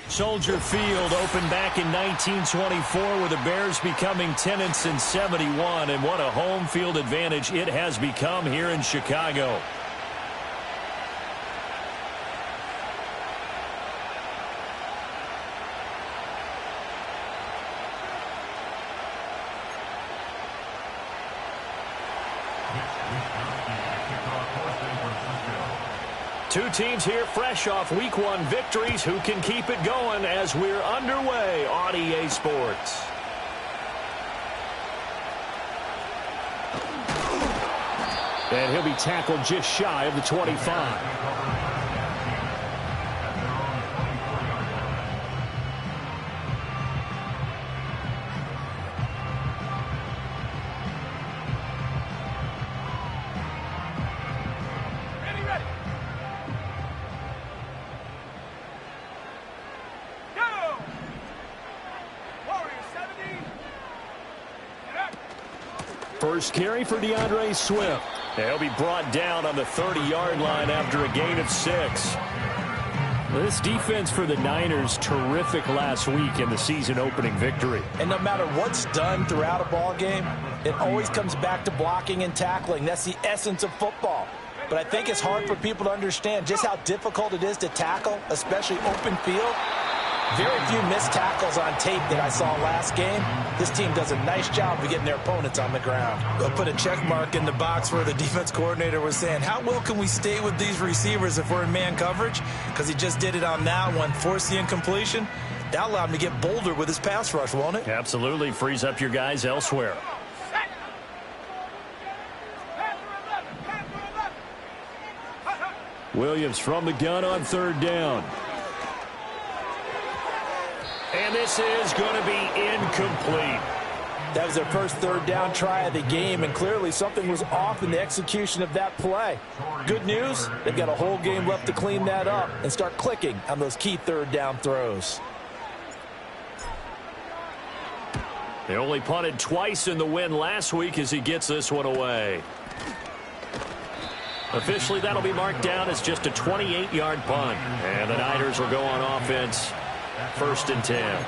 Soldier Field opened back in 1924 with the Bears becoming 10-71, and what a home field advantage it has become here in Chicago. Two teams here fresh off Week 1 victories. Who can keep it going as we're underway on EA Sports? And he'll be tackled just shy of the 25. First carry for DeAndre Swift. He'll be brought down on the 30-yard line after a gain of 6. This defense for the Niners, terrific last week in the season-opening victory. And no matter what's done throughout a ball game, it always comes back to blocking and tackling. That's the essence of football. But I think it's hard for people to understand just how difficult it is to tackle, especially open field. Very few missed tackles on tape that I saw last game. This team does a nice job of getting their opponents on the ground. They'll put a check mark in the box where the defense coordinator was saying, how well can we stay with these receivers if we're in man coverage? Because he just did it on that one, forced the incompletion. That allowed him to get bolder with his pass rush, won't it? Absolutely. Frees up your guys elsewhere. Williams from the gun on 3rd down. And this is going to be incomplete. That was their first 3rd down try of the game, and clearly something was off in the execution of that play. Good news, they've got a whole game left to clean that up and start clicking on those key 3rd down throws. They only punted twice in the win last week as he gets this one away. Officially, that'll be marked down as just a 28-yard punt. And the Niners will go on offense. 1st and 10.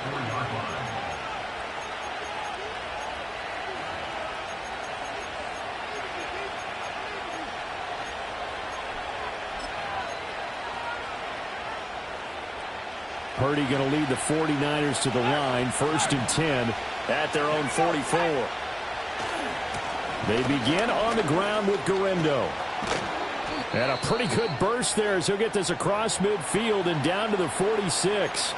Purdy going to lead the 49ers to the line. 1st and 10 at their own 44. They begin on the ground with Guerendo. And a pretty good burst there as he'll get this across midfield and down to the 46.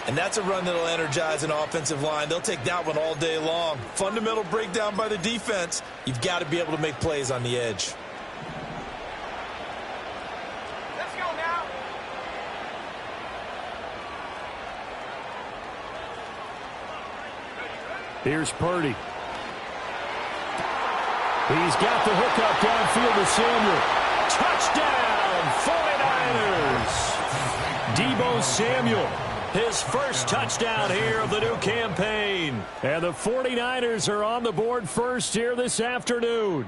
And that's a run that'll energize an offensive line. They'll take that one all day long. Fundamental breakdown by the defense. You've got to be able to make plays on the edge. Let's go now. Here's Purdy. He's got the hookup downfield to Samuel. Touchdown, 49ers. Deebo Samuel, his first touchdown here of the new campaign. And the 49ers are on the board first here this afternoon.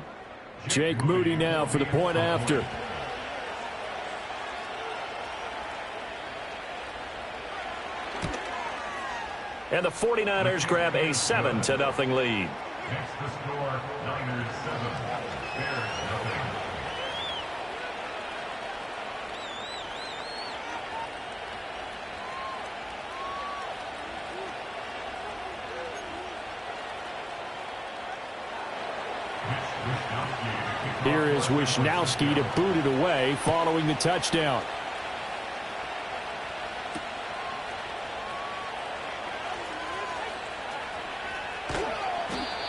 Jake Moody now for the point after. And the 49ers grab a 7-0 lead. Next to score, Niners 7, Bears nothing. Here is Wisnowski to boot it away following the touchdown.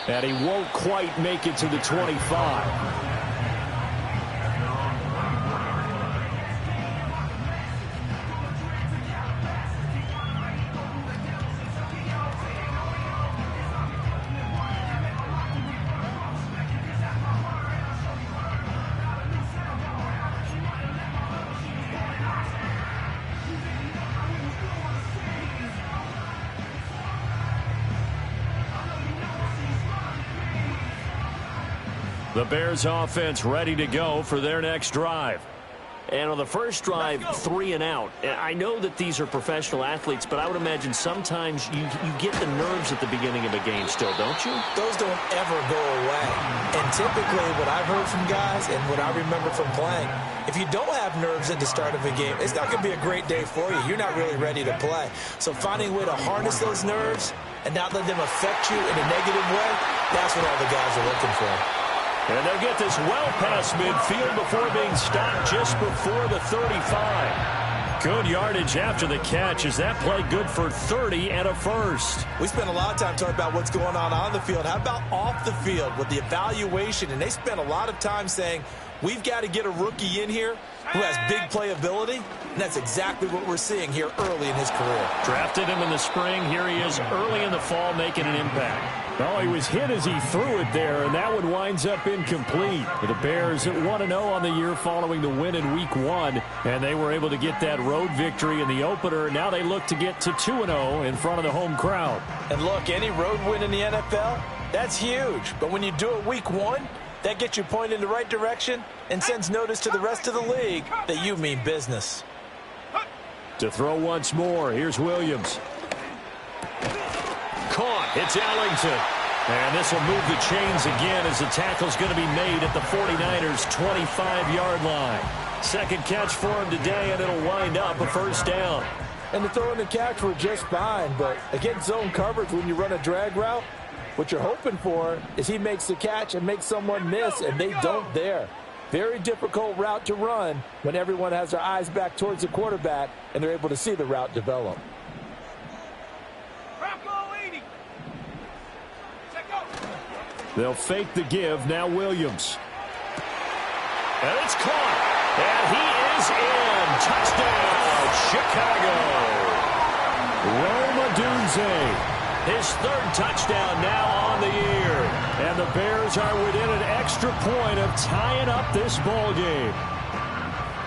And he won't quite make it to the 25. The Bears offense ready to go for their next drive. And on the first drive, 3 and out. I know that these are professional athletes, but I would imagine sometimes you get the nerves at the beginning of a game still, don't you? Those don't ever go away. And typically what I've heard from guys and what I remember from playing, if you don't have nerves at the start of a game, it's not going to be a great day for you. You're not really ready to play. So finding a way to harness those nerves and not let them affect you in a negative way, that's what all the guys are looking for. And they'll get this well past midfield before being stopped just before the 35. Good yardage after the catch. Is that play good for 30 and a first? We spent a lot of time talking about what's going on the field. How about off the field with the evaluation? And they spent a lot of time saying, we've got to get a rookie in here who has big playability, and that's exactly what we're seeing here early in his career. Drafted him in the spring. Here he is early in the fall making an impact. Oh, he was hit as he threw it there, and that one winds up incomplete. The Bears 1-0 on the year following the win in Week 1, and they were able to get that road victory in the opener. Now they look to get to 2-0 in front of the home crowd. And look, any road win in the NFL, that's huge. But when you do it Week 1, that gets you pointed in the right direction and sends notice to the rest of the league that you mean business. To throw once more, here's Williams. Caught. It's Ellington. And this will move the chains again as the tackle's going to be made at the 49ers' 25-yard line. Second catch for him today, and it'll wind up a first down. And the throw and the catch were just fine, but against zone coverage when you run a drag route, what you're hoping for is he makes the catch and makes someone miss, and they don't there. Very difficult route to run when everyone has their eyes back towards the quarterback and they're able to see the route develop. They'll fake the give. Now Williams. And it's caught. And he is in. Touchdown, Chicago. Rome Odunze. His third touchdown now on the year. And the Bears are within an extra point of tying up this ball game.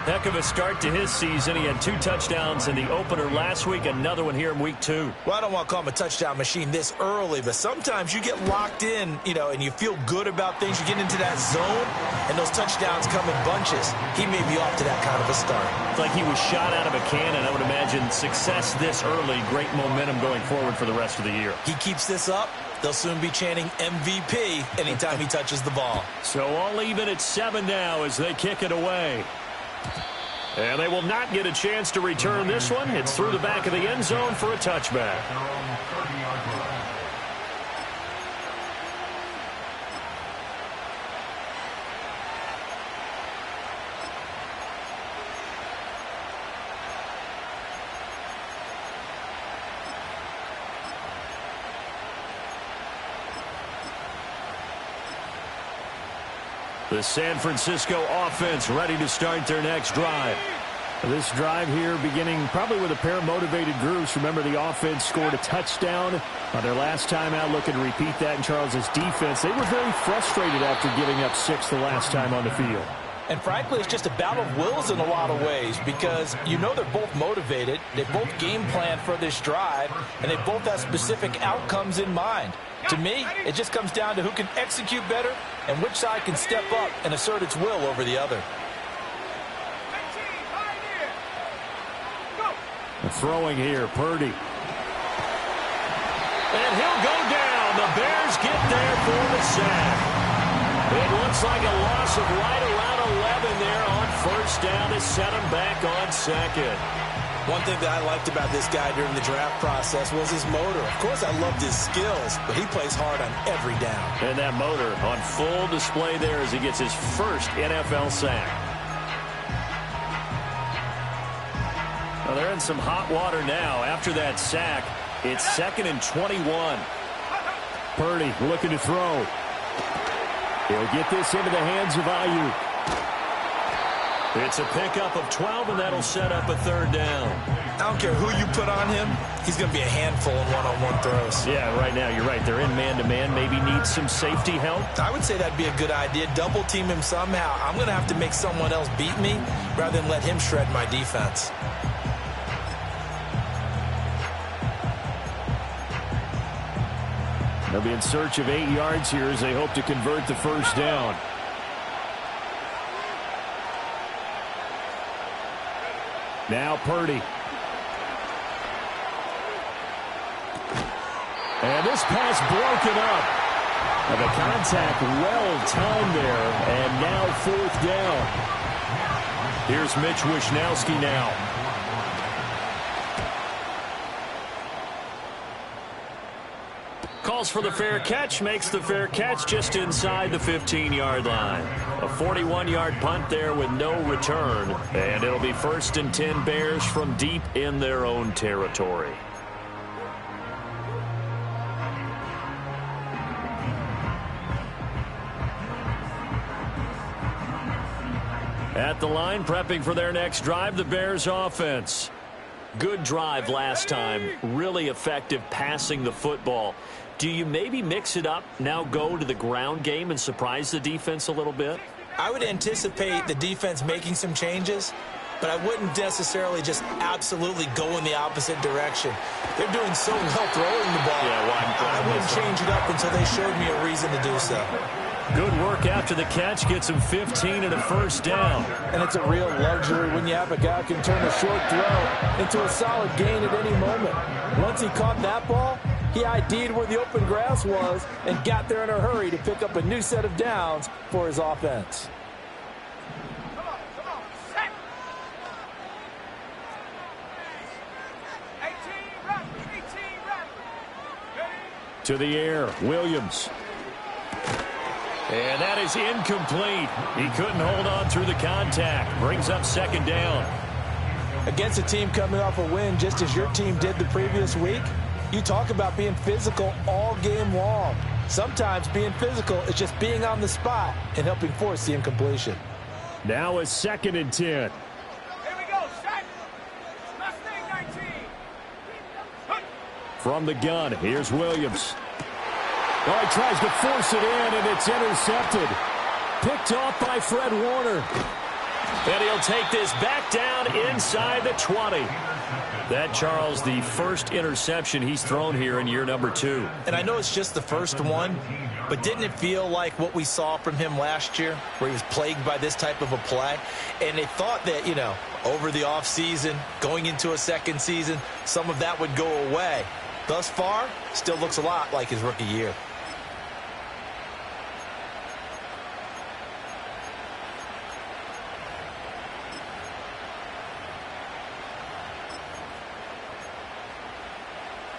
Heck of a start to his season. He had 2 touchdowns in the opener last week, another one here in Week 2. Well, I don't want to call him a touchdown machine this early, but sometimes you get locked in, and you feel good about things. You get into that zone, and those touchdowns come in bunches. He may be off to that kind of a start. It's like he was shot out of a cannon. I would imagine success this early, great momentum going forward for the rest of the year. He keeps this up, they'll soon be chanting MVP anytime he touches the ball. So all even at 7 now as they kick it away. And they will not get a chance to return this one. It's through the back of the end zone for a touchback. The San Francisco offense ready to start their next drive. This drive here beginning probably with a pair of motivated groups. Remember, the offense scored a touchdown on their last time out. Looking to repeat that in Charles's defense. They were very frustrated after giving up 6 the last time on the field. And frankly, it's just a battle of wills in a lot of ways because they're both motivated. They both game plan for this drive, and they both have specific outcomes in mind. To me, it just comes down to who can execute better and which side can step up and assert its will over the other. Throwing here, Purdy. And he'll go down. The Bears get there for the sack. It looks like a loss of right around 11 there on first down to set him back on second. One thing that I liked about this guy during the draft process was his motor. Of course, I loved his skills, but he plays hard on every down. And that motor on full display there as he gets his first NFL sack. Well, they're in some hot water now. After that sack, it's 2nd and 21. Purdy looking to throw. He'll get this into the hands of Ayuk. It's a pickup of 12, and that'll set up a 3rd down. I don't care who you put on him. He's going to be a handful in one-on-one throws. Yeah, right now, you're right. They're in man-to-man. Maybe need some safety help. I would say that'd be a good idea. Double team him somehow. I'm going to have to make someone else beat me rather than let him shred my defense. They'll be in search of 8 yards here as they hope to convert the first down. Now Purdy. And this pass broken up. And the contact well timed there. And now 4th down. Here's Mitch Wishnowsky now. Calls for the fair catch, makes the fair catch just inside the 15-yard line. A 41-yard punt there with no return. And it'll be 1st and 10 Bears from deep in their own territory. At the line, prepping for their next drive, the Bears offense. Good drive last time. Really effective passing the football. Do you maybe mix it up, now go to the ground game and surprise the defense a little bit? I would anticipate the defense making some changes, but I wouldn't necessarily just absolutely go in the opposite direction. They're doing so well throwing the ball. I wouldn't change it up until they showed me a reason to do so. Good work after the catch, gets him 15 and a 1st down. And it's a real luxury when you have a guy who can turn a short throw into a solid gain at any moment. Once he caught that ball, he ID'd where the open grass was and got there in a hurry to pick up a new set of downs for his offense. Come on, set. 18 rep. To the air, Williams. And that is incomplete. He couldn't hold on through the contact. Brings up 2nd down. Against a team coming off a win just as your team did the previous week, you talk about being physical all game long. Sometimes being physical is just being on the spot and helping force the incompletion. Now a 2nd and 10. Here we go, set. Mustang 19. From the gun, here's Williams. Oh, he tries to force it in, and it's intercepted. Picked off by Fred Warner. And he'll take this back down inside the 20. That, Charles, the first interception he's thrown here in year number 2. And I know it's just the first one, but didn't it feel like what we saw from him last year, where he was plagued by this type of a play? And they thought that, over the offseason, going into a second season, some of that would go away. Thus far, still looks a lot like his rookie year.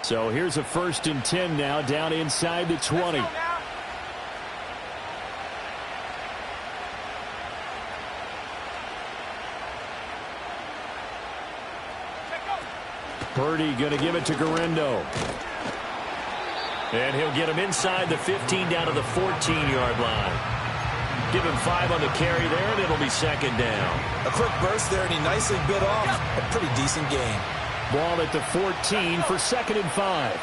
So here's a 1st and 10 now, down inside the 20. Purdy going to give it to Guerendo. And he'll get him inside the 15 down to the 14-yard line. Give him 5 on the carry there, and it'll be 2nd down. A quick burst there, and he nicely bit off a pretty decent gain. Ball at the 14 for 2nd and 5.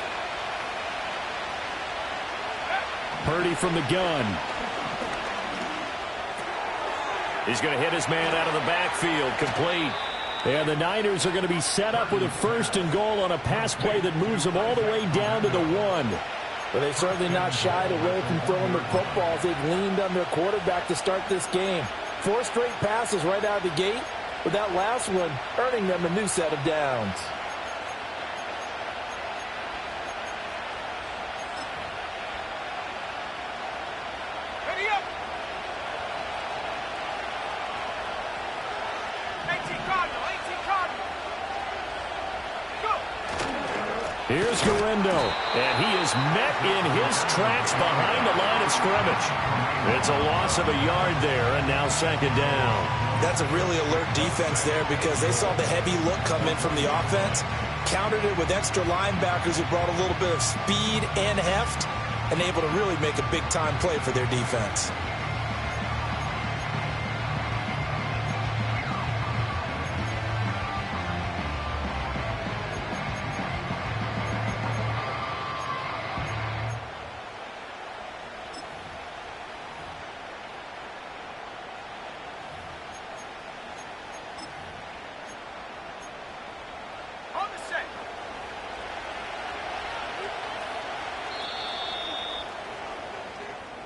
Purdy from the gun. He's going to hit his man out of the backfield, complete. And the Niners are going to be set up with a 1st and goal on a pass play that moves them all the way down to the 1. But they've certainly not shied away from throwing the footballs. They've leaned on their quarterback to start this game. 4 straight passes right out of the gate, with that last one earning them a new set of downs. Ready up. 18 Cardinal. Go. Here's Guerendo, and he is met in his tracks behind the line of scrimmage. It's a loss of a yard there, and now 2nd down. That's a really alert defense there because they saw the heavy look come in from the offense, countered it with extra linebackers who brought a little bit of speed and heft, and able to really make a big-time play for their defense. On the set.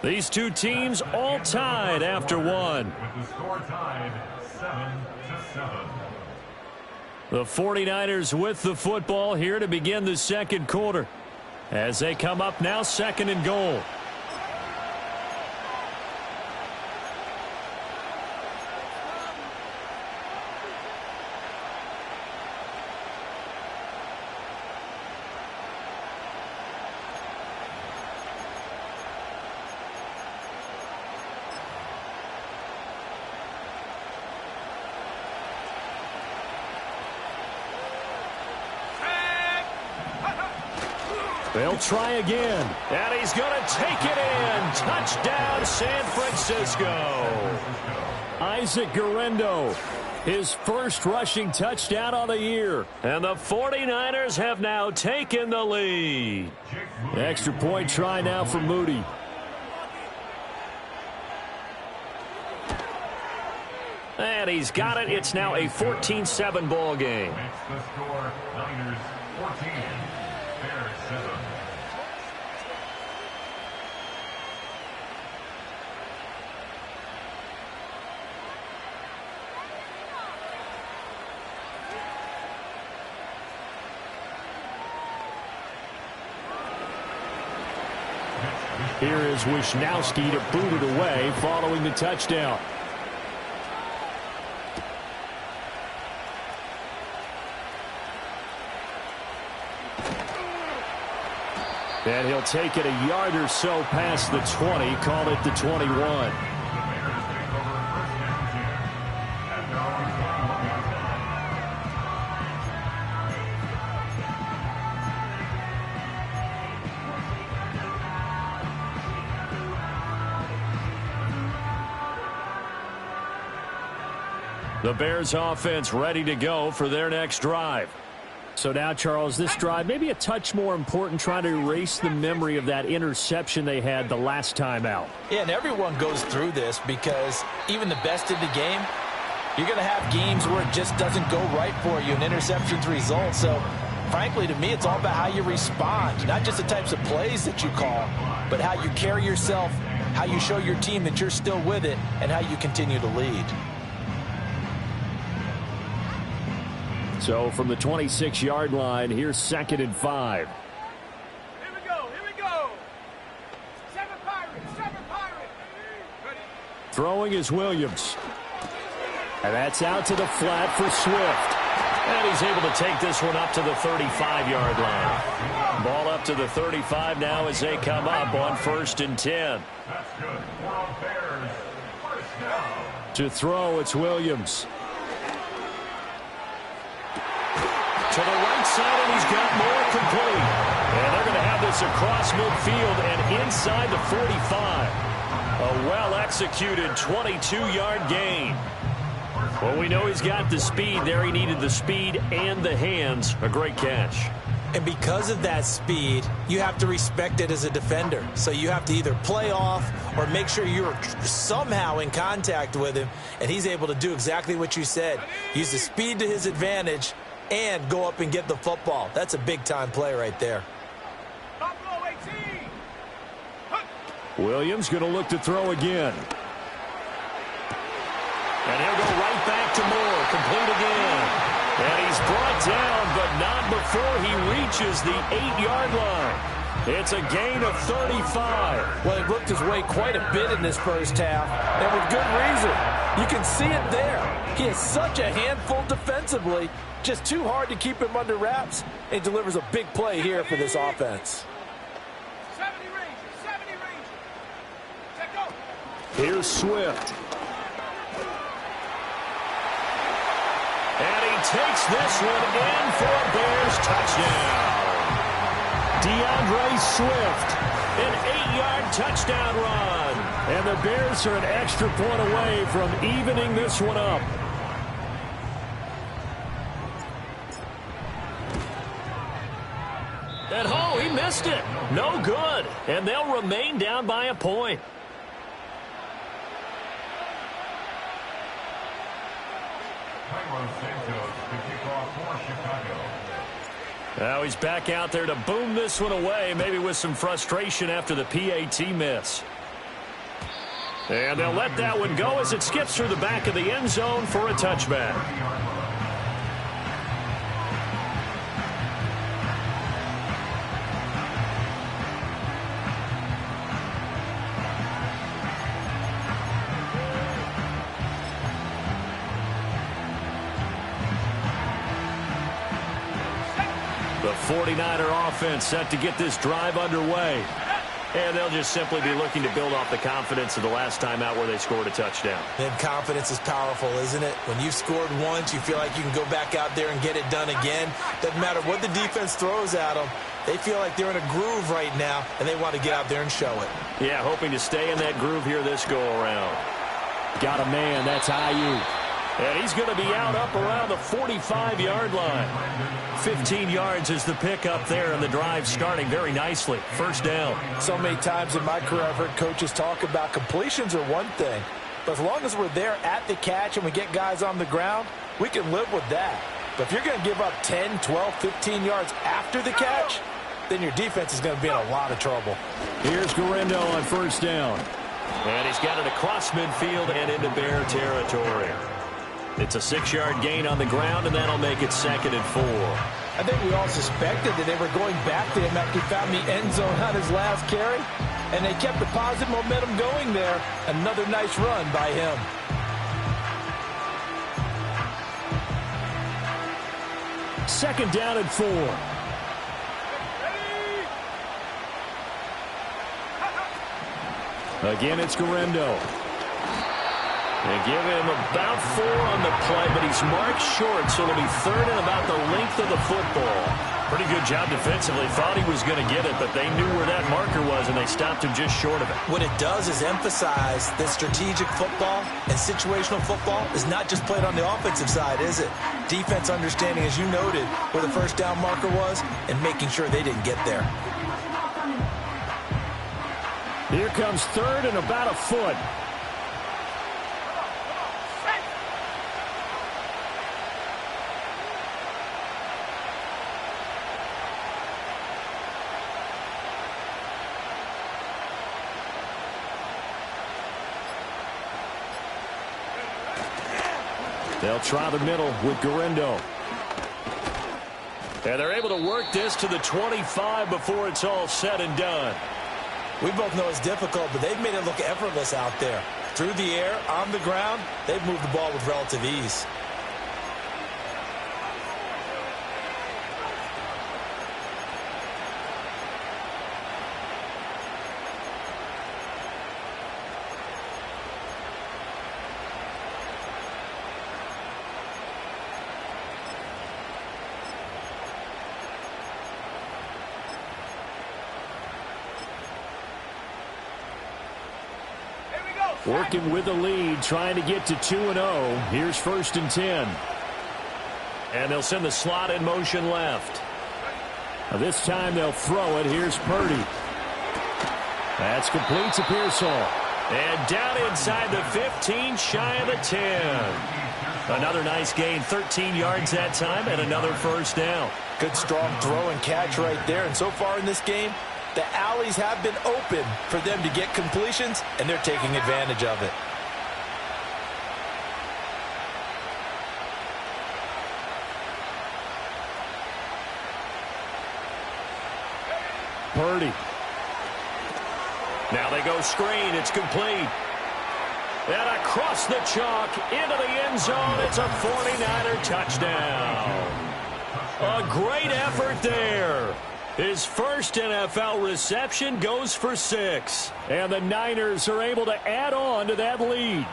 These two teams all tied after one. With the score tied 7-7. The 49ers with the football here to begin the second quarter. As they come up now, 2nd and goal. They'll try again, and he's going to take it in. Touchdown, San Francisco. Isaac Guerendo, his first rushing touchdown on the year. And the 49ers have now taken the lead. Extra point try now for Moody. And he's got it. It's now a 14-7 ball game. Makes the score Niners 14, Bears 7. Here is Wisnowski to boot it away following the touchdown. And he'll take it a yard or so past the 20, call it the 21. The Bears offense ready to go for their next drive. So now, Charles, this drive maybe a touch more important, trying to erase the memory of that interception they had the last time out. Yeah, and everyone goes through this because even the best in the game, you're going to have games where it just doesn't go right for you, and interceptions result. So, frankly, to me, it's all about how you respond, not just the types of plays that you call, but how you carry yourself, how you show your team that you're still with it, and how you continue to lead. So from the 26-yard line, here's 2nd and 5. Here we go, here we go. 7 Pirates, 7 Pirates. Ready. Throwing is Williams. And that's out to the flat for Swift. And he's able to take this one up to the 35-yard line. Ball up to the 35 now as they come up on 1st and 10. That's good. Bears, first down. To throw, it's Williams. To the right side, and he's got more complete. And they're going to have this across midfield and inside the 45. A well-executed 22-yard gain. Well, we know he's got the speed there. He needed the speed and the hands. A great catch. And because of that speed, you have to respect it as a defender. So you have to either play off or make sure you're somehow in contact with him. And he's able to do exactly what you said. Use the speed to his advantage and go up and get the football. That's a big-time play right there. Buffalo 18. Williams going to look to throw again. And he'll go right back to Moore. Complete again. And he's brought down, but not before he reaches the 8-yard line. It's a gain of 35. Well, he worked his way quite a bit in this first half, and with good reason. You can see it there. He is such a handful defensively. Just too hard to keep him under wraps. And he delivers a big play here for this offense. 70 Rangers, 70 Rangers. Check go. Here's Swift. And he takes this one in for a Bears touchdown. DeAndre Swift, an 8-yard touchdown run. And the Bears are an extra point away from evening this one up. And oh, he missed it. No good. And they'll remain down by a point. Cairo Santos to kick off for Chicago. Now he's back out there to boom this one away, maybe with some frustration after the PAT miss. And they'll let that one go as it skips through the back of the end zone for a touchback. The 49er offense set to get this drive underway. And they'll just simply be looking to build off the confidence of the last time out where they scored a touchdown. And confidence is powerful, isn't it? When you've scored once, you feel like you can go back out there and get it done again. Doesn't matter what the defense throws at them. They feel like they're in a groove right now, and they want to get out there and show it. Yeah, hoping to stay in that groove here this go-around. Got a man, that's Ayuk. And he's going to be out up around the 45-yard line. 15 yards is the pickup there, and the drive starting very nicely. First down. So many times in my career I've heard coaches talk about completions are one thing, but as long as we're there at the catch and we get guys on the ground, we can live with that. But if you're going to give up 10, 12, 15 yards after the catch, then your defense is going to be in a lot of trouble. Here's Guerrero on first down. And he's got it across midfield and into Bear territory. It's a 6-yard gain on the ground, and that'll make it 2nd and 4. I think we all suspected that they were going back to him after he found the end zone on his last carry, and they kept the positive momentum going there. Another nice run by him. Second down and 4. Again, it's Guerrero. They give him about 4 on the play, but he's marked short, so it'll be 3rd and about the length of the football. Pretty good job defensively. Thought he was going to get it, but they knew where that marker was, and they stopped him just short of it. What it does is emphasize that strategic football and situational football is not just played on the offensive side, is it? Defense understanding, as you noted, where the first down marker was and making sure they didn't get there. Here comes 3rd and about a foot. They'll try the middle with Guerrero. And they're able to work this to the 25 before it's all said and done. We both know it's difficult, but they've made it look effortless out there. Through the air, on the ground, they've moved the ball with relative ease. Working with the lead, trying to get to 2-0. Here's 1st and 10. And they'll send the slot in motion left. Now this time they'll throw it. Here's Purdy. That's complete to Pearsall. And down inside the 15, shy of the 10. Another nice gain, 13 yards that time, and another first down. Good strong throw and catch right there. And so far in this game, the alleys have been open for them to get completions, and they're taking advantage of it. Purdy. Now they go screen. It's complete. And across the chalk into the end zone. It's a 49er touchdown. A great effort there. His first NFL reception goes for 6. And the Niners are able to add on to that lead.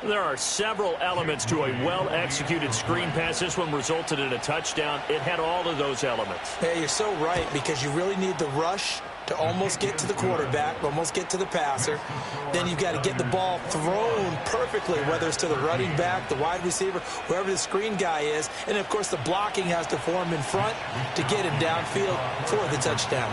There are several elements to a well-executed screen pass. This one resulted in a touchdown. It had all of those elements. Yeah, you're so right, because you really need the rush to almost get to the quarterback, almost get to the passer. Then you've got to get the ball thrown perfectly, whether it's to the running back, the wide receiver, wherever the screen guy is. And, of course, the blocking has to form in front to get him downfield for the touchdown.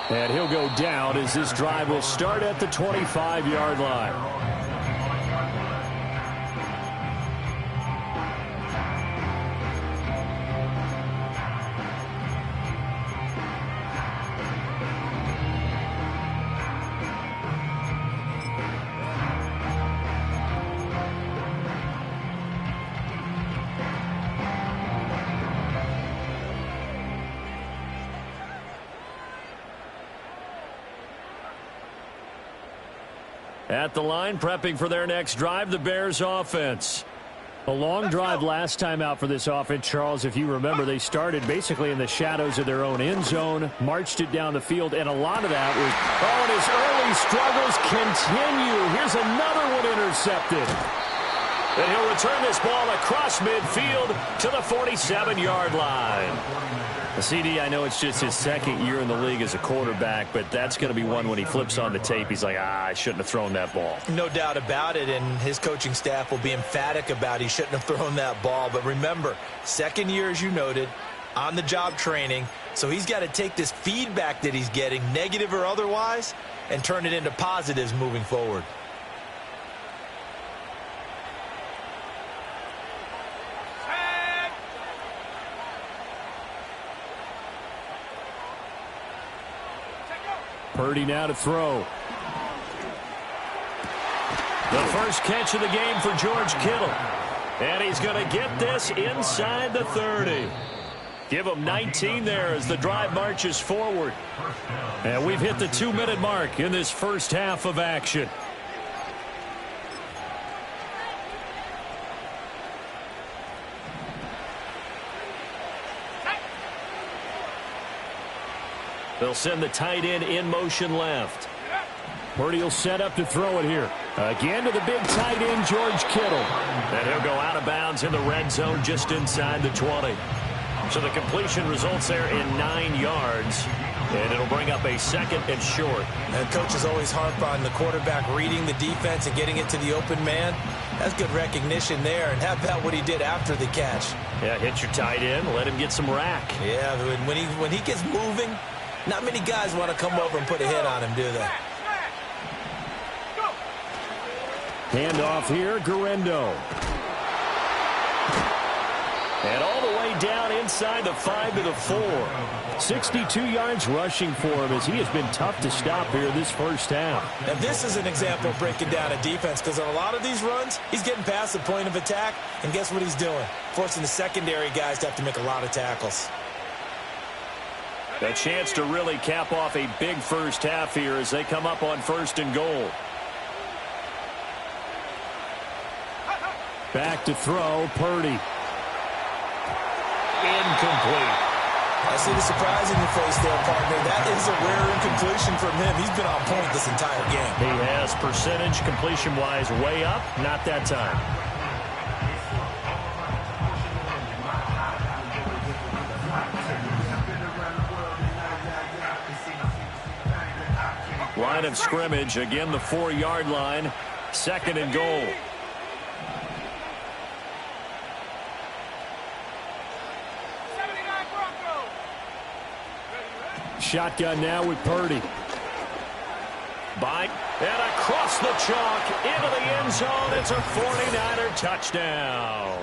And he'll go down as this drive will start at the 25-yard line. At the line, prepping for their next drive, the Bears offense. A long drive last time out for this offense, Charles. If you remember, they started basically in the shadows of their own end zone, marched it down the field, and a lot of that was, and his early struggles continue. Here's another one intercepted. And he'll return this ball across midfield to the 47-yard line. CD, I know it's just his second year in the league as a quarterback, but that's going to be one when he flips on the tape. He's like, I shouldn't have thrown that ball. No doubt about it, and his coaching staff will be emphatic about he shouldn't have thrown that ball. But remember, second year, as you noted, on-the-job training, so he's got to take this feedback that he's getting, negative or otherwise, and turn it into positives moving forward. Purdy now to throw. The first catch of the game for George Kittle. And he's going to get this inside the 30. Give him 19 there as the drive marches forward. And we've hit the 2-minute mark in this first half of action. They'll send the tight end in motion left. Purdy will set up to throw it here. Again to the big tight end, George Kittle. And he'll go out of bounds in the red zone just inside the 20. So the completion results there in 9 yards. And it'll bring up a second and short. And coaches always harp on the quarterback reading the defense and getting it to the open man. That's good recognition there. And how about what he did after the catch? Yeah, hit your tight end, let him get some rack. Yeah, when he gets moving, not many guys want to come over and put a hit on him, do they? Handoff here, Guerendo. And all the way down inside the 5 to the 4. 62 yards rushing for him as he has been tough to stop here this first half. Now this is an example of breaking down a defense, because on a lot of these runs, he's getting past the point of attack, and guess what he's doing? Forcing the secondary guys to have to make a lot of tackles. A chance to really cap off a big first half here as they come up on 1st and goal. Back to throw, Purdy. Incomplete. I see the surprise in your face there, partner. That is a rare incompletion from him. He's been on point this entire game. He has percentage completion-wise way up. Not that time. Line of scrimmage, again the 4-yard line, 2nd and goal. Shotgun now with Purdy. Bite, and across the chalk, into the end zone. It's a 49er touchdown.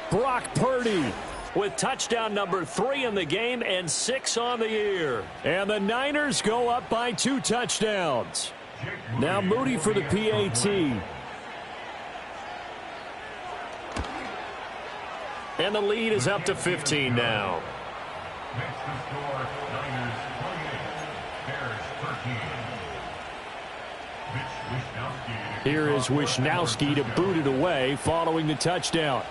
Brock Purdy with touchdown number 3 in the game and 6 on the year. And the Niners go up by 2 touchdowns. Now Moody for the PAT. And the lead is up to 15 now. Next to score, Niners 28, Bears 13. Here is Wishnowsky to boot it away following the touchdown.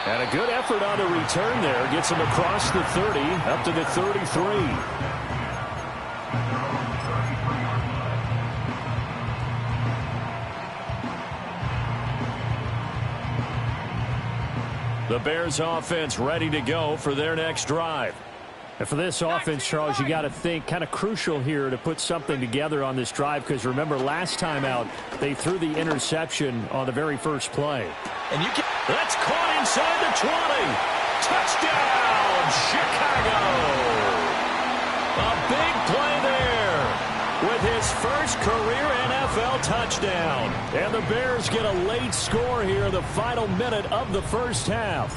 And a good effort on the return there. Gets him across the 30, up to the 33. The Bears offense ready to go for their next drive. And for this offense, Charles, you got to think kind of crucial here to put something together on this drive, because remember last time out they threw the interception on the very first play. And you can That's caught inside the 20. Touchdown, Chicago. A big play there with his first career NFL touchdown. And the Bears get a late score here in the final minute of the first half.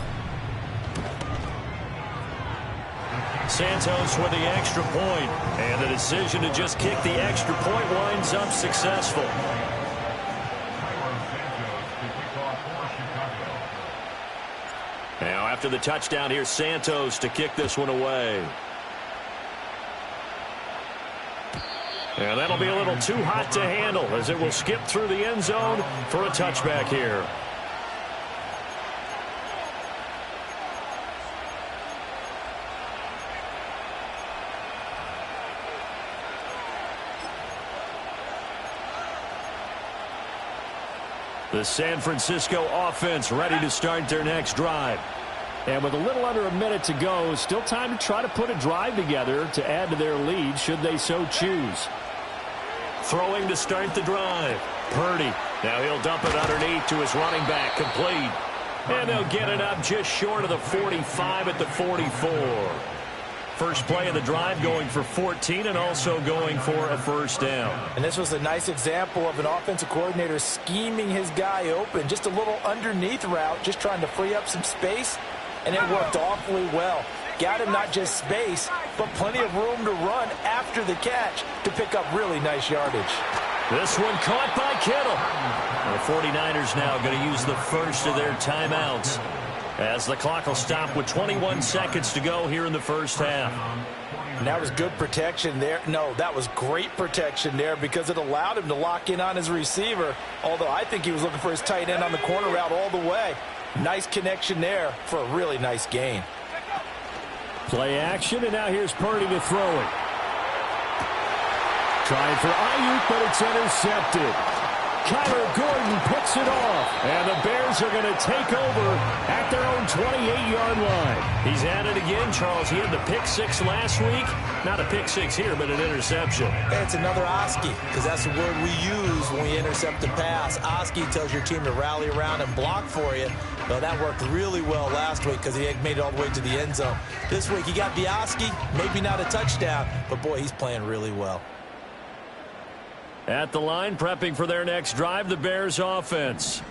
Santos with the extra point, and the decision to just kick the extra point winds up successful. Now after the touchdown, here's Santos to kick this one away. And that'll be a little too hot to handle as it will skip through the end zone for a touchback here. The San Francisco offense ready to start their next drive. And with a little under a minute to go, still time to try to put a drive together to add to their lead should they so choose. Throwing to start the drive. Purdy. Now he'll dump it underneath to his running back. Complete. And they'll get it up just short of the 45 at the 44. First play of the drive going for 14 and also going for a first down. And this was a nice example of an offensive coordinator scheming his guy open. Just a little underneath route, just trying to free up some space, and it worked awfully well. Got him not just space, but plenty of room to run after the catch to pick up really nice yardage. This one caught by Kittle. The 49ers now going to use the first of their timeouts, as the clock will stop with 21 seconds to go here in the first half. And that was good protection there. No, that was great protection there because it allowed him to lock in on his receiver, although I think he was looking for his tight end on the corner route all the way. Nice connection there for a really nice gain. Play action, and now here's Purdy to throw it. Trying for Ayuk, but it's intercepted. Kyler Gordon picks it off, and the Bears are going to take over at their own 28-yard line. He's at it again, Charles. He had the pick six last week. Not a pick six here, but an interception. It's another Oski, because that's the word we use when we intercept a pass. Oski tells your team to rally around and block for you. Well, that worked really well last week because he made it all the way to the end zone. This week he got the Oski, maybe not a touchdown, but boy, he's playing really well. At the line, prepping for their next drive, the Bears offense.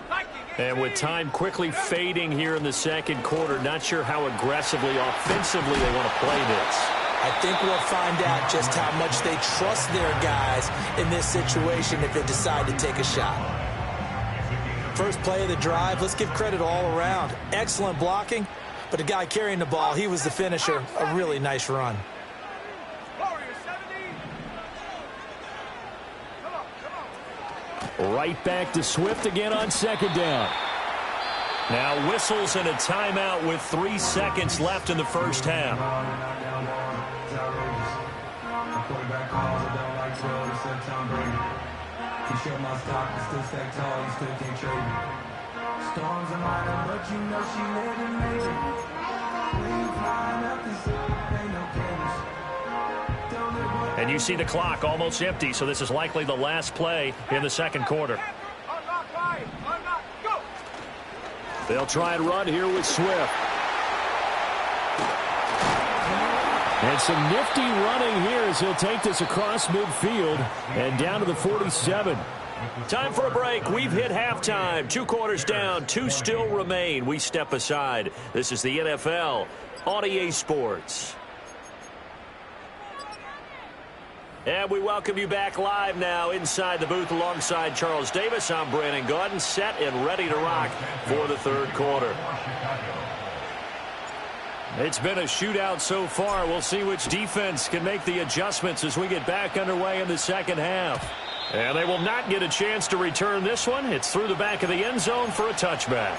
And with time quickly fading here in the second quarter, not sure how aggressively, offensively they want to play this. I think we'll find out just how much they trust their guys in this situation if they decide to take a shot. First play of the drive, let's give credit all around. Excellent blocking, but the guy carrying the ball, he was the finisher. A really nice run. Right back to Swift again on second down. Now whistles and a timeout with 3 seconds left in the first half. Storms are minor, but you know she living major. When you flying up this, ain't no cables. And you see the clock almost empty, so this is likely the last play in the second quarter. They'll try and run here with Swift. And some nifty running here as he'll take this across midfield and down to the 47. Time for a break. We've hit halftime. 2 quarters down, 2 still remain. We step aside. This is the NFL on EA Sports. And we welcome you back live now inside the booth alongside Charles Davis. I'm Brandon Gaudin, set and ready to rock for the third quarter. It's been a shootout so far. We'll see which defense can make the adjustments as we get back underway in the second half. And they will not get a chance to return this one. It's through the back of the end zone for a touchback.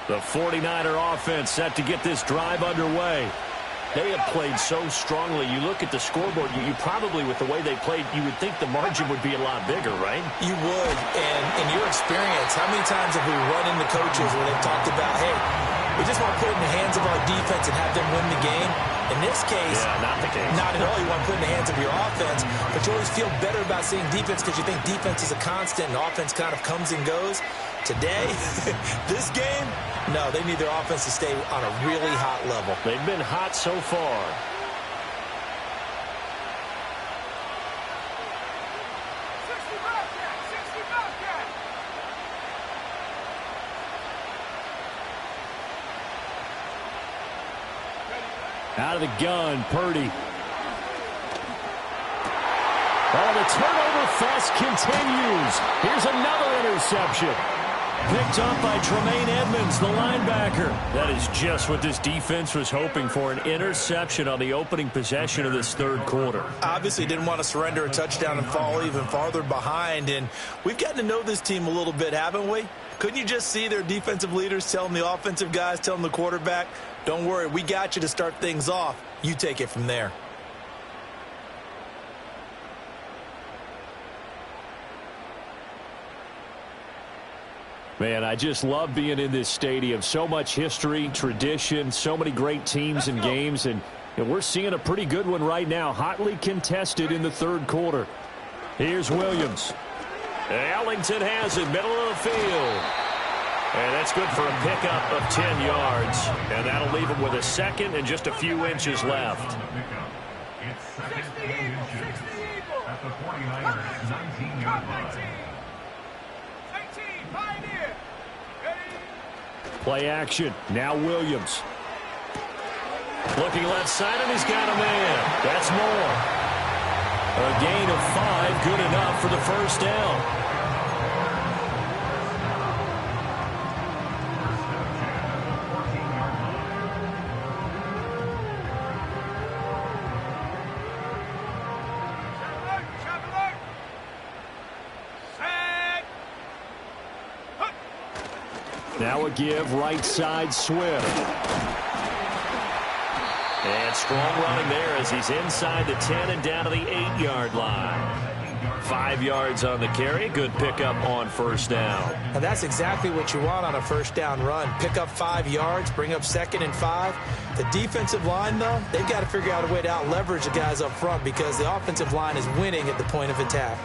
The 49er offense set to get this drive underway. They have played so strongly. You look at the scoreboard, you probably, with the way they played, you would think the margin would be a lot bigger, right? You would. And in your experience, how many times have we run into coaches where they've talked about, hey, we just want to put it in the hands of our defense and have them win the game? In this case, not the case. Not at all. You want to put it in the hands of your offense, but you always feel better about seeing defense because you think defense is a constant and offense kind of comes and goes. Today, this game, no, they need their offense to stay on a really hot level. They've been hot so far. Out of the gun, Purdy. Oh, the turnover fest continues. Here's another interception. Picked up by Tremaine Edmonds, the linebacker. That is just what this defense was hoping for, an interception on the opening possession of this third quarter. Obviously didn't want to surrender a touchdown and fall even farther behind. And we've gotten to know this team a little bit, haven't we? Couldn't you just see their defensive leaders telling the offensive guys, telling the quarterback, don't worry, we got you to start things off. You take it from there. Man, I just love being in this stadium. So much history, tradition, so many great teams and games, and we're seeing a pretty good one right now, hotly contested in the third quarter. Here's Williams. Ellington has it, middle of the field. And that's good for a pickup of 10 yards. And that'll leave him with a second and just a few inches left. It's second and inches at the 49ers, 19-yard line. Play action. Now Williams. Looking left side, and he's got a man. That's more. A gain of 5, good enough for the first down. Now a give, right side, Swift. And strong running there as he's inside the 10 and down to the 8-yard line. 5 yards on the carry. Good pickup on first down. And that's exactly what you want on a first down run. Pick up 5 yards, bring up 2nd and 5. The defensive line, though, they've got to figure out a way to out-leverage the guys up front because the offensive line is winning at the point of attack.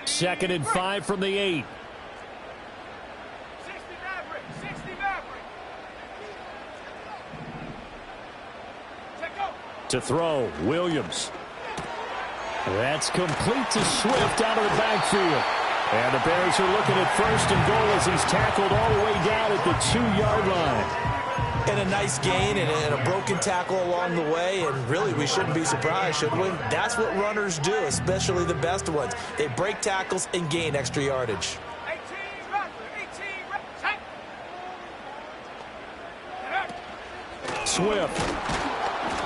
Second and 5 from the 8. 60 Maverick, 60 Maverick. Check out. To throw, Williams. That's complete to Swift out of the backfield. And the Bears are looking at first and goal as he's tackled all the way down at the 2-yard line. And a nice gain and a broken tackle along the way, and really we shouldn't be surprised, should we? That's what runners do, especially the best ones. They break tackles and gain extra yardage. 18 Swift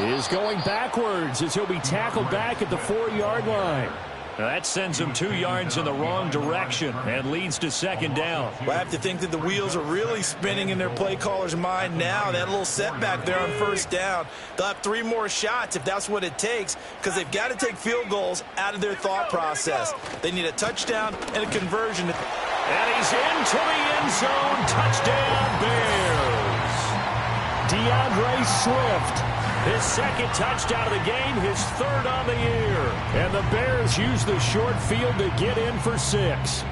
is going backwards as he'll be tackled back at the 4-yard line. Now that sends him 2 yards in the wrong direction and leads to second down. Well, I have to think that the wheels are really spinning in their play caller's mind now. That little setback there on first down. They'll have 3 more shots if that's what it takes because they've got to take field goals out of their thought process. They need a touchdown and a conversion. And he's into the end zone. Touchdown, Bears. DeAndre Swift. His second touchdown of the game, his 3rd on the year. And the Bears use the short field to get in for 6.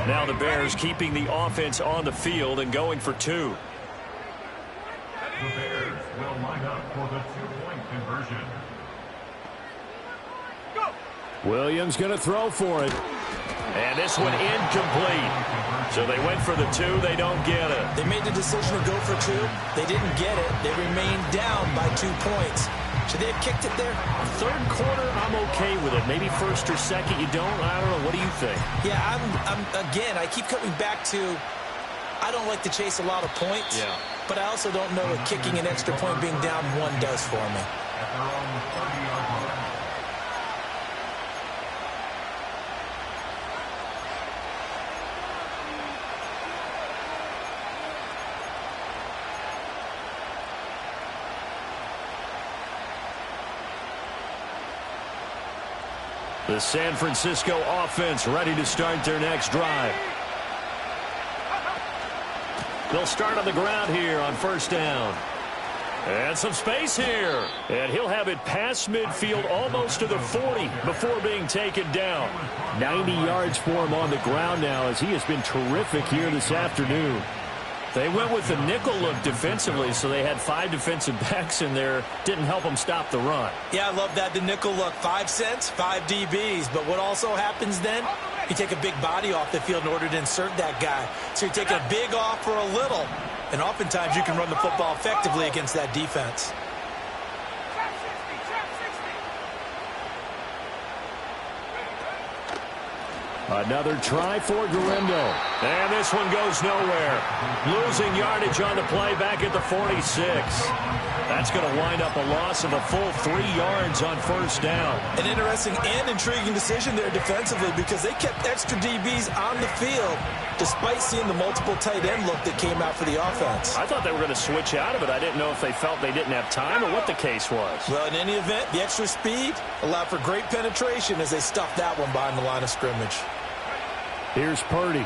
Now the Bears keeping the offense on the field and going for 2. The Bears will line up for the 2-point conversion. Williams going to throw for it. And this one incomplete. So they went for the 2. They don't get it. They made the decision to go for 2. They didn't get it. They remained down by 2 points. Should they have kicked it there? Third quarter, I'm okay with it. Maybe first or second, you don't. I don't know. What do you think? Yeah, again, I keep coming back to I don't like to chase a lot of points. Yeah. But I also don't know what kicking an extra point being down 1 does for me. At their own 30-yard line. The San Francisco offense ready to start their next drive. They'll start on the ground here on first down. And some space here. And he'll have it past midfield almost to the 40 before being taken down. 90 yards for him on the ground now as he has been terrific here this afternoon. They went with the nickel look defensively, so they had 5 defensive backs in there. Didn't help them stop the run. Yeah, I love that, the nickel look. 5 cents, 5 DBs. But what also happens then? You take a big body off the field in order to insert that guy. So you're taking a big off for a little. And oftentimes you can run the football effectively against that defense. Trap 60, trap 60. Another try for Garindo. And this one goes nowhere. Losing yardage on the play back at the 46. That's going to wind up a loss of a full 3 yards on first down. An interesting and intriguing decision there defensively because they kept extra DBs on the field despite seeing the multiple tight end look that came out for the offense. I thought they were going to switch out of it. I didn't know if they felt they didn't have time or what the case was. Well, in any event, the extra speed allowed for great penetration as they stuffed that one behind the line of scrimmage. Here's Purdy.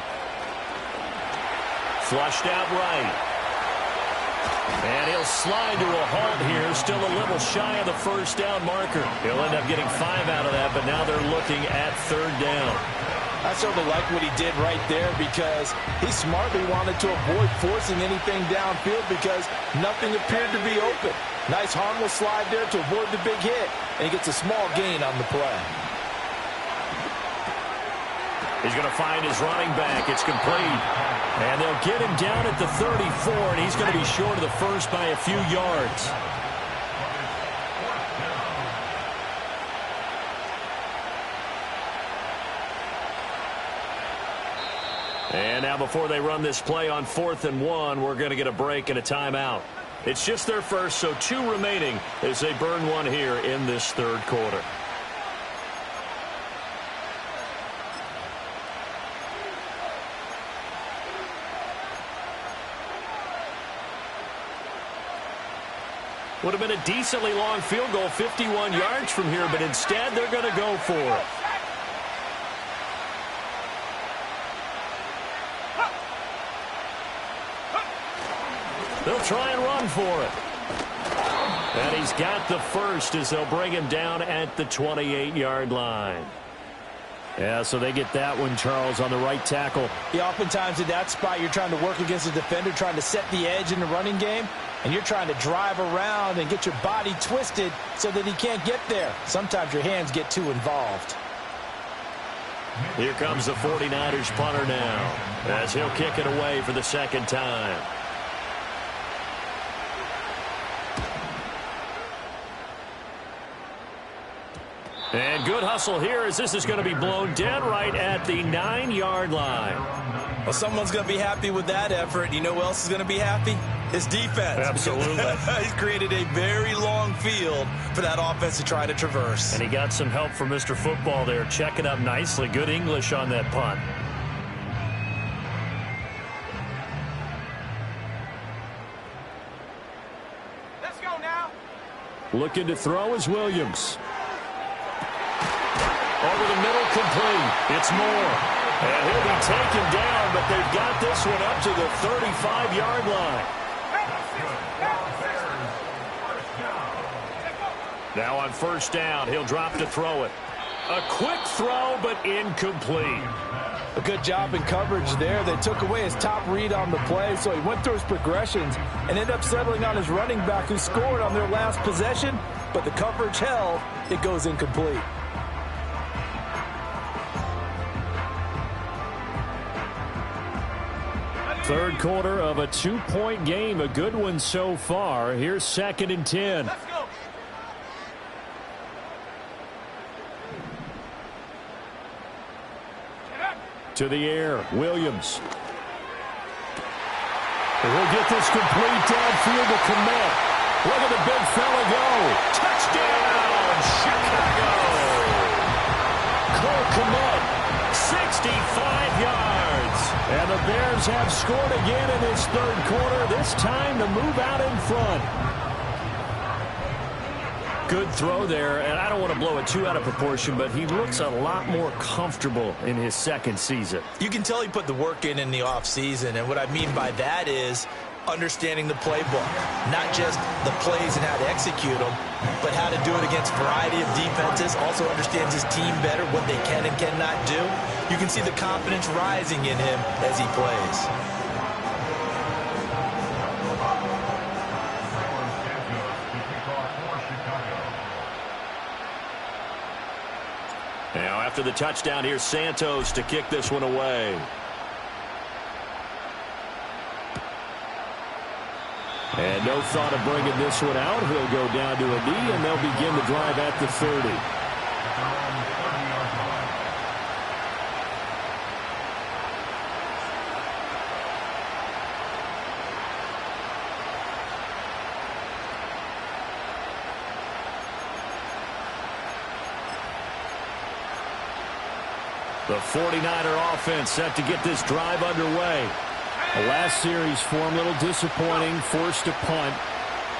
Flushed out right. And he'll slide to a halt here, still a little shy of the first down marker. He'll end up getting 5 out of that, but now they're looking at third down. I certainly like what he did right there because he smartly wanted to avoid forcing anything downfield because nothing appeared to be open. Nice harmless slide there to avoid the big hit, and he gets a small gain on the play. He's going to find his running back. It's complete. And they'll get him down at the 34, and he's going to be short of the first by a few yards. And now before they run this play on 4th and 1, we're going to get a break and a timeout. It's just their first, so 2 remaining as they burn one here in this third quarter. Would have been a decently long field goal, 51 yards from here, but instead they're going to go for it. They'll try and run for it. And he's got the first as they'll bring him down at the 28-yard line. Yeah, so they get that one, Charles, on the right tackle. Yeah, oftentimes in that spot, you're trying to work against a defender, trying to set the edge in the running game, and you're trying to drive around and get your body twisted so that he can't get there. Sometimes your hands get too involved. Here comes the 49ers punter now as he'll kick it away for the second time. And good hustle here as this is going to be blown dead right at the 9-yard line. Well, someone's going to be happy with that effort. You know who else is going to be happy? His defense. Absolutely. He's created a very long field for that offense to try to traverse. And he got some help from Mr. Football there, checking up nicely. Good English on that punt. Let's go now. Looking to throw is Williams. Over the middle, complete. It's Moore. And he'll be taken down, but they've got this one up to the 35-yard line. Now on first down, he'll drop to throw it. A quick throw, but incomplete. A good job in coverage there. They took away his top read on the play, so he went through his progressions and ended up settling on his running back who scored on their last possession, but the coverage held. It goes incomplete. Third quarter of a 2-point game. A good one so far. Here's 2nd and 10. Let's go. To the air, Williams. And he'll get this complete downfield to Kmet. Look at the big fella go. Touchdown, Chicago. Cole Kmet, 65 yards. And the Bears have scored again in this third quarter, this time to move out in front. Good throw there, and I don't want to blow it too out of proportion, but he looks a lot more comfortable in his second season. You can tell he put the work in the offseason, and what I mean by that is understanding the playbook. Not just the plays and how to execute them, but how to do it against a variety of defenses. Also understands his team better, what they can and cannot do. You can see the confidence rising in him as he plays. Now after the touchdown, here's Santos to kick this one away. And no thought of bringing this one out. He'll go down to a knee, and they'll begin the drive at the 30. The 49er offense set to get this drive underway. The last series for him, a little disappointing, forced to punt.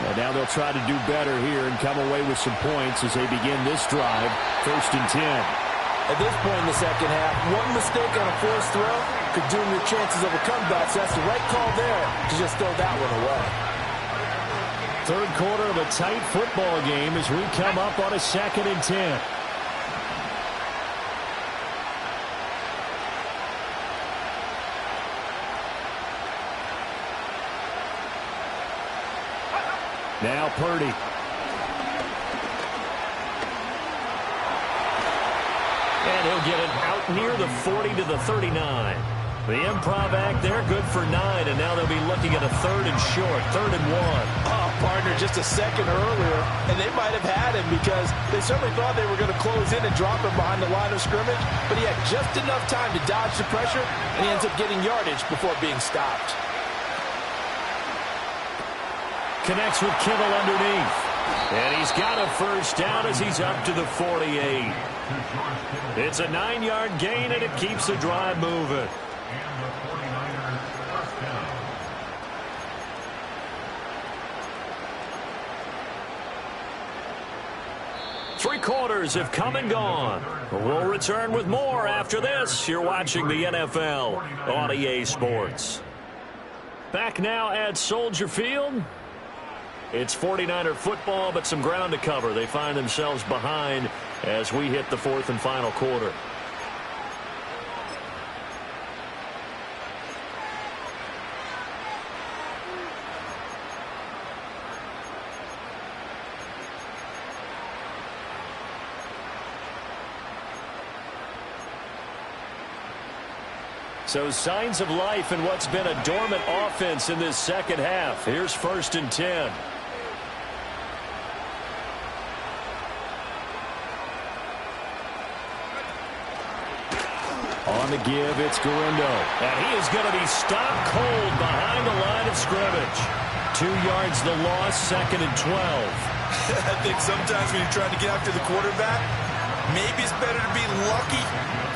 And now they'll try to do better here and come away with some points as they begin this drive, 1st and 10. At this point in the second half, one mistake on a forced throw could doom your chances of a comeback. So that's the right call there to just throw that one away. Third quarter of a tight football game as we come up on a 2nd and 10. Now Purdy. And he'll get it out near the 40 to the 39. The improv act there, good for 9, and now they'll be looking at a 3rd and short, 3rd and 1. Oh, partner, just a second earlier, and they might have had him because they certainly thought they were going to close in and drop him behind the line of scrimmage, but he had just enough time to dodge the pressure, and he ends up getting yardage before being stopped. Connects with Kittle underneath. And he's got a first down as he's up to the 48. It's a 9-yard gain, and it keeps the drive moving. And the 49ers first down. Three quarters have come and gone. We'll return with more after this. You're watching the NFL on EA Sports. Back now at Soldier Field. It's 49er football, but some ground to cover. They find themselves behind as we hit the 4th and final quarter. So signs of life in what's been a dormant offense in this second half. Here's 1st and 10. On the give, it's Gurindo. And he is going to be stopped cold behind the line of scrimmage. 2 yards the loss, 2nd and 12. I think sometimes when you're trying to get after the quarterback, maybe it's better to be lucky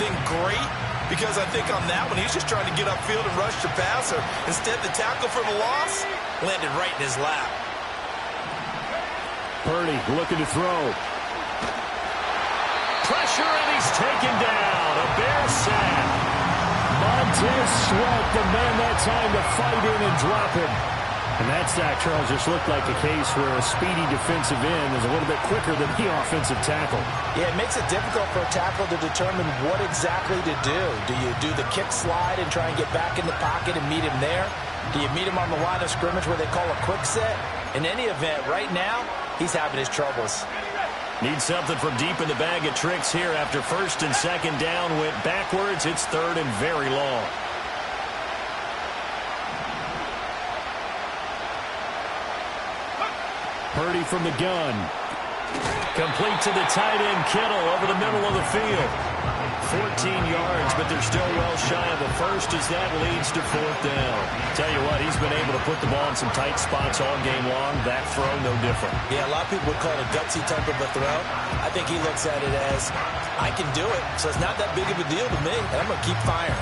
than great. Because I think on that one, he's just trying to get upfield and rush the passer. Instead, the tackle for the loss landed right in his lap. Purdy looking to throw. Pressure, and he's taken down. A Bear sack. Montez Sweat, the man that time to fight in and drop him. And that sack, Charles, just looked like a case where a speedy defensive end is a little bit quicker than the offensive tackle. Yeah, it makes it difficult for a tackle to determine what exactly to do. Do you do the kick slide and try and get back in the pocket and meet him there? Do you meet him on the line of scrimmage where they call a quick set? In any event, right now, he's having his troubles. Needs something from deep in the bag of tricks here after 1st and 2nd down. Went backwards. It's 3rd and very long. Purdy from the gun. Complete to the tight end, Kittle, over the middle of the field. 14 yards, but they're still well shy of a first as that leads to 4th down. Tell you what, he's been able to put the ball in some tight spots all game long. That throw, no different. Yeah, a lot of people would call it a gutsy type of a throw. I think he looks at it as, I can do it, so it's not that big of a deal to me, and I'm going to keep firing.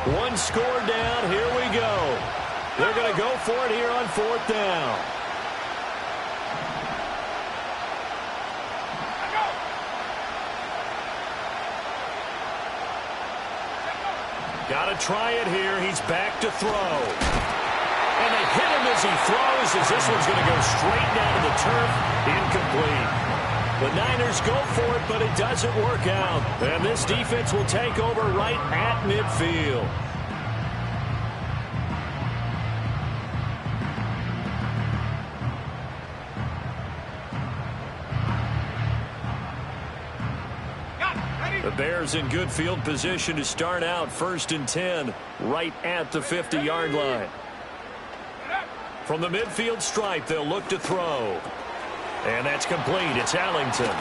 One score down. Here we go. They're going to go for it here on 4th down. Got to try it here. He's back to throw. And they hit him as he throws, as this one's going to go straight down to the turf. Incomplete. The Niners go for it, but it doesn't work out. And this defense will take over right at midfield. The Bears in good field position to start out 1st and 10 right at the 50-yard line. From the midfield stripe, they'll look to throw. And that's complete. It's Allington.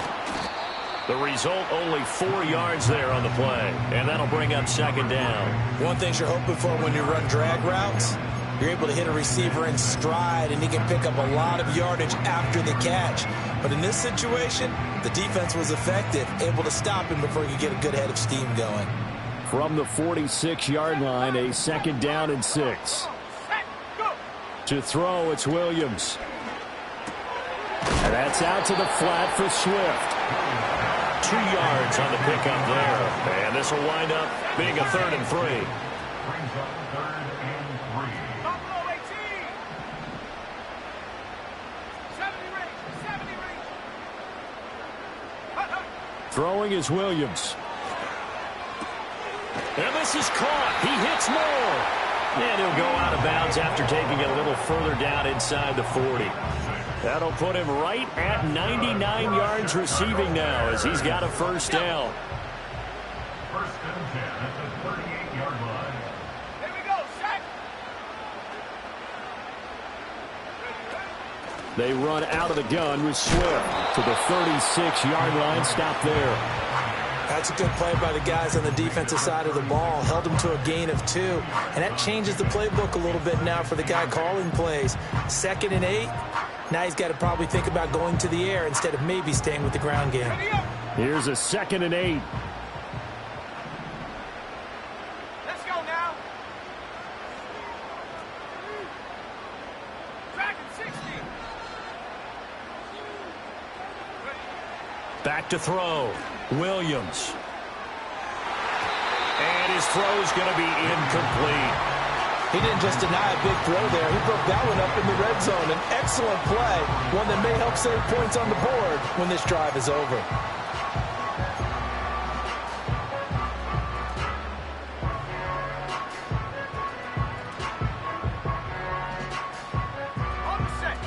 The result, only 4 yards there on the play. And that'll bring up 2nd down. One thing you're hoping for when you run drag routes, you're able to hit a receiver in stride, and he can pick up a lot of yardage after the catch. But in this situation, the defense was effective, able to stop him before he could get a good head of steam going. From the 46-yard line, a 2nd down and 6. To throw, it's Williams. And that's out to the flat for Swift. 2 yards on the pickup there. And this will wind up being a 3rd and 3. Brings up 3rd and 3. Buffalo 18. 70 range. 70 range. Throwing is Williams. And this is caught. He hits Moore. And he'll go out of bounds after taking it a little further down inside the 40. That'll put him right at 99 yards receiving now as he's got a 1st down. 1st and 10 at the 38-yard line. Here we go. Set. They run out of the gun with Swift to the 36-yard line. Stop there. That's a good play by the guys on the defensive side of the ball. Held him to a gain of 2. And that changes the playbook a little bit now for the guy calling plays. 2nd and 8. Now he's got to probably think about going to the air instead of maybe staying with the ground game. Here's a 2nd and 8. Let's go now. Dragon 60. Back to throw. Williams. And his throw's going to be incomplete. He didn't just deny a big throw there. He broke that one up in the red zone. An excellent play. One that may help save points on the board when this drive is over.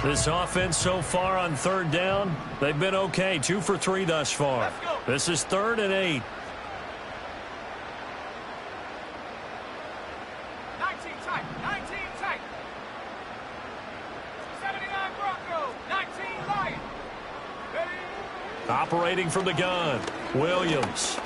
This offense so far on 3rd down, they've been okay. 2 for 3 thus far. This is 3rd and 8. 19 tight. 19 tight. 79 Bronco. 19 Lion. Ready? Operating from the gun, Williams.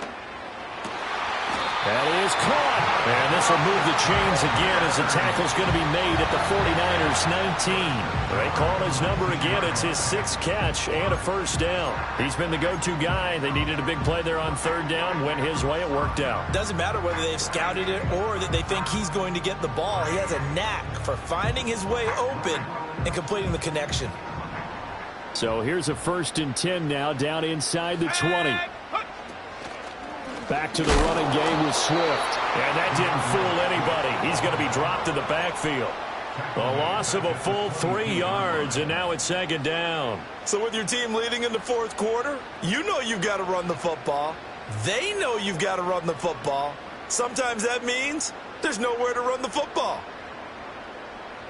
That is caught. And this will move the chains again as the tackle's going to be made at the 49ers 19. They call his number again. It's his 6th catch and a 1st down. He's been the go-to guy. They needed a big play there on 3rd down. Went his way. It worked out. Doesn't matter whether they've scouted it or that they think he's going to get the ball. He has a knack for finding his way open and completing the connection. So here's a 1st and 10 now down inside the 20. Back to the running game with Swift. And that didn't fool anybody. He's going to be dropped in the backfield. A loss of a full 3 yards, and now it's 2nd down. So with your team leading in the 4th quarter, you know you've got to run the football. They know you've got to run the football. Sometimes that means there's nowhere to run the football.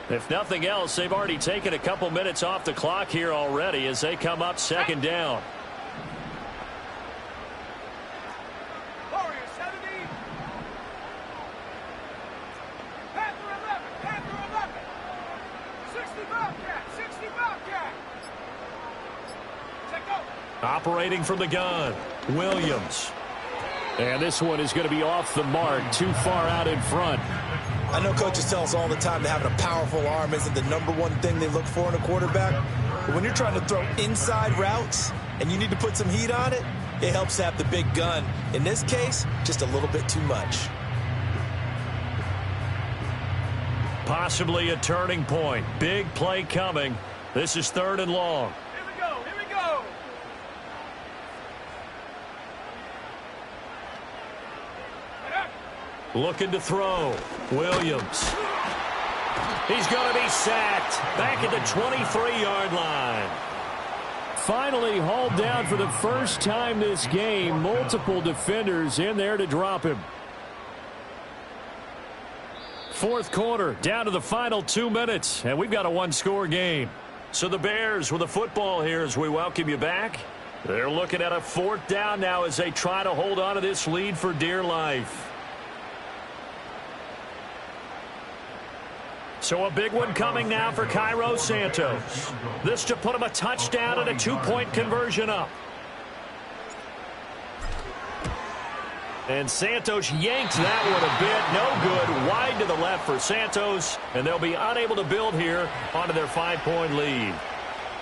If nothing else, they've already taken a couple minutes off the clock here already as they come up 2nd down. Operating from the gun, Williams. And this one is going to be off the mark, too far out in front. I know coaches tell us all the time that having a powerful arm isn't the #1 thing they look for in a quarterback. But when you're trying to throw inside routes and you need to put some heat on it, it helps to have the big gun. In this case, just a little bit too much. Possibly a turning point. Big play coming. This is 3rd and long. Here we go. Here we go. Looking to throw. Williams. He's going to be sacked. Back at the 23-yard line. Finally hauled down for the first time this game. Multiple defenders in there to drop him. Fourth quarter, down to the final 2 minutes, and we've got a one-score game. So the Bears with the football here as we welcome you back. They're looking at a fourth down now as they try to hold on to this lead for dear life. So a big one coming now for Cairo Santos. This to put him a touchdown and a 2-point conversion up. And Santos yanks that one a bit. No good. Wide to the left for Santos. And they'll be unable to build here onto their 5-point lead.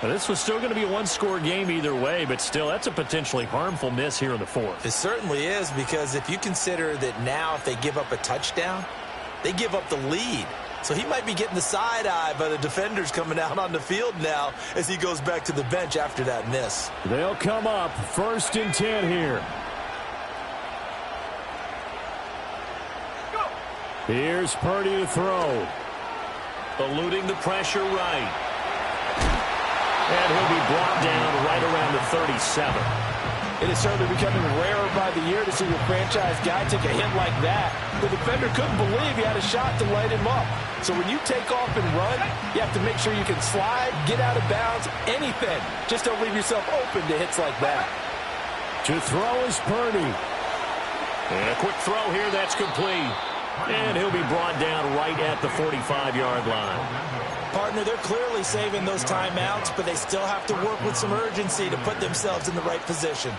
Now, this was still going to be a one-score game either way, but still, that's a potentially harmful miss here in the fourth. It certainly is, because if you consider that now if they give up a touchdown, they give up the lead. So he might be getting the side eye by the defenders coming out on the field now as he goes back to the bench after that miss. They'll come up 1st and 10 here. Here's Purdy to throw. Eluding the pressure right. And he'll be brought down right around the 37. It is certainly becoming rarer by the year to see your franchise guy take a hit like that. The defender couldn't believe he had a shot to light him up. So when you take off and run, you have to make sure you can slide, get out of bounds, anything. Just don't leave yourself open to hits like that. To throw is Purdy. And a quick throw here, that's complete. And he'll be brought down right at the 45-yard line. Partner, they're clearly saving those timeouts, but they still have to work with some urgency to put themselves in the right position.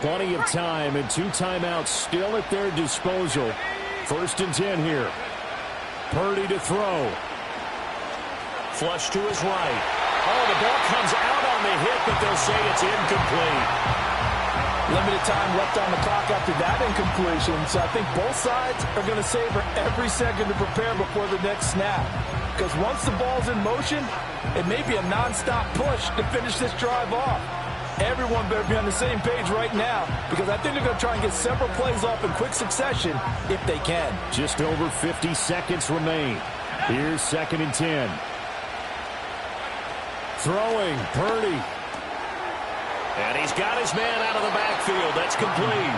Plenty of time and 2 timeouts still at their disposal. 1st and 10 here. Purdy to throw. Flush to his right. Oh, the ball comes out on the hit, but they'll say it's incomplete. Limited time left on the clock after that incompletion, so I think both sides are going to savor every second to prepare before the next snap. Because once the ball's in motion, it may be a nonstop push to finish this drive off. Everyone better be on the same page right now, because I think they're going to try and get several plays off in quick succession if they can. Just over 50 seconds remain. Here's 2nd and 10. Throwing, Purdy. And he's got his man out of the backfield. That's complete.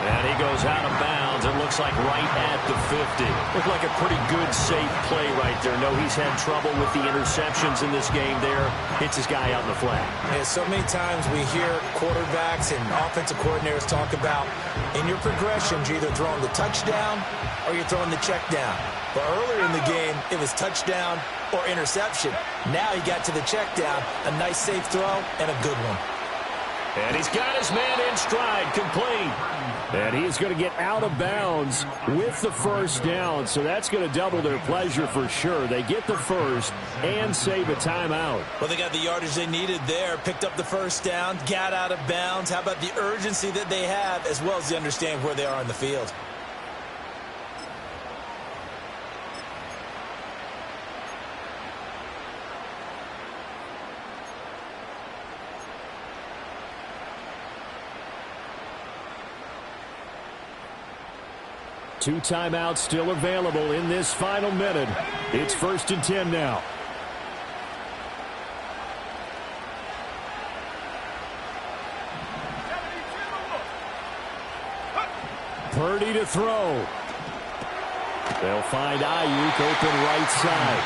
And he goes out of bounds. It looks like right at the 50. Looked like a pretty good, safe play right there. No, he's had trouble with the interceptions in this game there. Hits his guy out in the flat. Yeah, so many times we hear quarterbacks and offensive coordinators talk about in your progressions, you're either throwing the touchdown or you're throwing the check down. But earlier in the game, it was touchdown or interception. Now he got to the check down. A nice, safe throw and a good one. And he's got his man in stride, complete. And he's going to get out of bounds with the first down, so that's going to double their pleasure for sure. They get the first and save a timeout. Well, they got the yardage they needed there, picked up the first down, got out of bounds. How about the urgency that they have, as well as the understanding where they are in the field? Two timeouts still available in this final minute. It's 1st and 10 now. Purdy to throw. They'll find Ayuk open right side.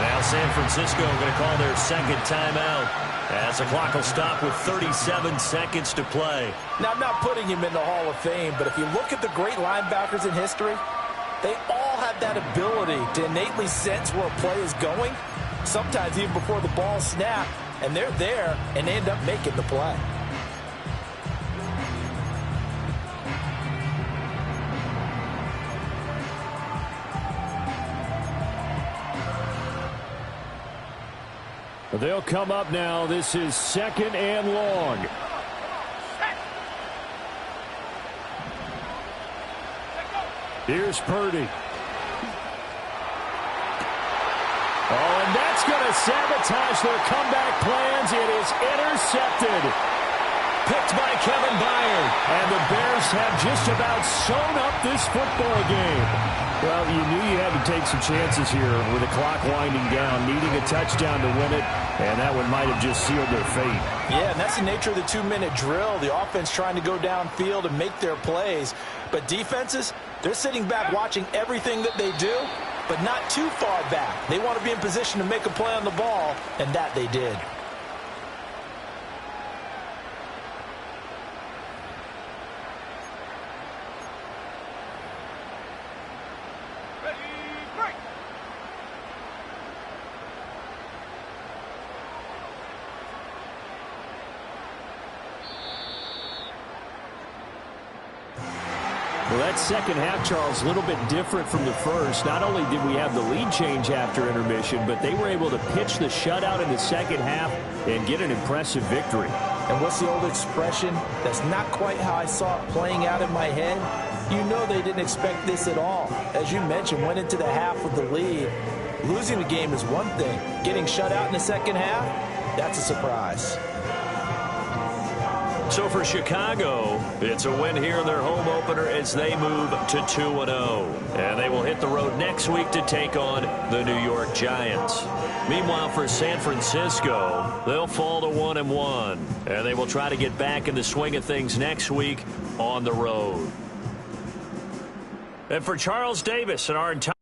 Now San Francisco going to call their 2nd timeout as the clock will stop with 37 seconds to play. Now, I'm not putting him in the Hall of Fame, but if you look at the great linebackers in history, they all have that ability to innately sense where a play is going, sometimes even before the ball snaps, and they're there, and they end up making the play. They'll come up now. This is 2nd and long. Here's Purdy. Oh, and that's going to sabotage their comeback plans. It is intercepted. picked by Kevin Byard. And the Bears have just about sewn up this football game. Well, you knew you had to take some chances here with the clock winding down, needing a touchdown to win it, and that one might have just sealed their fate. Yeah, and that's the nature of the 2-minute drill. The offense trying to go downfield and make their plays. But defenses, they're sitting back watching everything that they do, but not too far back. They want to be in position to make a play on the ball, and that they did. Well, that second half, Charles, a little bit different from the first. Not only did we have the lead change after intermission, but they were able to pitch the shutout in the second half and get an impressive victory. And what's the old expression? That's not quite how I saw it playing out in my head. You know they didn't expect this at all. As you mentioned, went into the half with the lead. Losing the game is one thing. Getting shut out in the second half, that's a surprise. So for Chicago, it's a win here in their home opener as they move to 2-0. And they will hit the road next week to take on the New York Giants. Meanwhile, for San Francisco, they'll fall to 1-1. And they will try to get back in the swing of things next week on the road. And for Charles Davis and our entire